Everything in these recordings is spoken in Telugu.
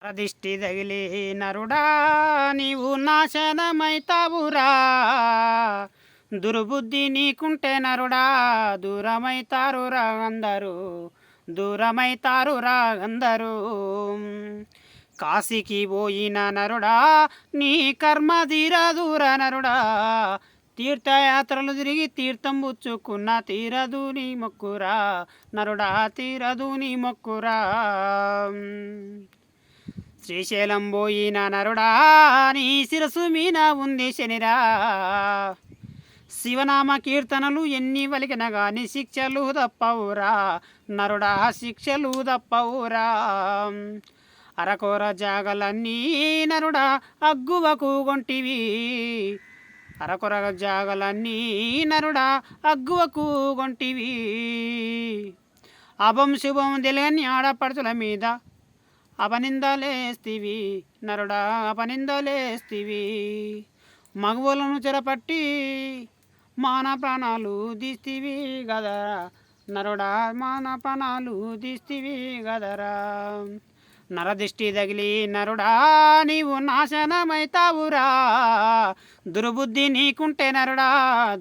ప్రదిష్టి తగిలి నరుడా నీవు నాశనమైతావురా. దుర్బుద్ధి నీకుంటే నరుడా దూరమైతారురా అందరూ, దూరమైతారురా అందరూ. కాశీకి పోయిన నరుడా నీ కర్మ తీరదుర నరుడా. తీర్థయాత్రలు తిరిగి తీర్థం పుచ్చుకున్న తీరదు నీ మొక్కురా నరుడా, తీరదు నీ మొక్కురా. శ్రీశైలం పోయిన నరుడా నీ శిరసు మీద ఉంది శనిరా. శివనామ కీర్తనలు ఎన్ని వలికిన గాని శిక్షలు తప్పవురా నరుడా, శిక్షలు తప్పవురా. అరకొర జాగలన్నీ నరుడా అగ్గువకు గొంటివి, అరకొర జాగలన్నీ నరుడా అగ్గువకు గొంటివి. అభం శుభం తెలియని ఆడపడుచుల మీద అపనిందలేస్తివి నరుడా, అపనిందలేస్తివి. మగవులను చెరపట్టి మాన ప్రాణాలు తీస్తివి గదరా నరుడా, మాన ప్రాణాలు తీస్తివి గదరా. నరదిష్టి తగిలి నరుడా నీవు నాశనమైతావురా. దుర్బుద్ధి నీకుంటే నరుడా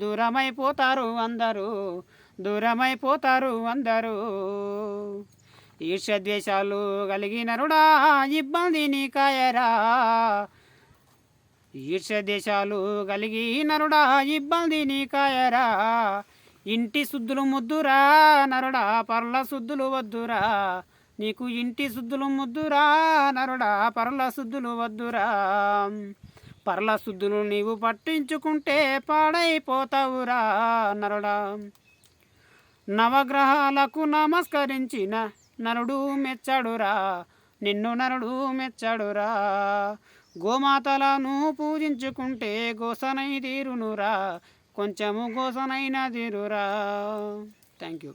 దూరమైపోతారు అందరూ, దూరమైపోతారు అందరూ. ఈర్ష్యద్వేషాలు కలిగినరుడా ఇబ్బంది నీకాయరా. ఈర్ష్యద్వేషాలు కలిగినరుడా ఇబ్బంది నీకాయరా. ఇంటి శుద్ధులు ముద్దురా నరుడా, పర్ల శుద్ధులు వద్దురా. నీకు ఇంటి శుద్ధులు ముద్దురా నరుడా, పర్ల శుద్ధులు వద్దురా. పర్ల శుద్ధులు నీవు పట్టించుకుంటే పాడైపోతావురా నరుడా. నవగ్రహాలకు నమస్కరించిన నరుడు మెచ్చడురా, నిన్ను నరుడు మెచ్చడురా. గోమాతలను పూజించుకుంటే గోసనై తీరునురా, కొంచెము గోసనైన తీరురా. Thank you.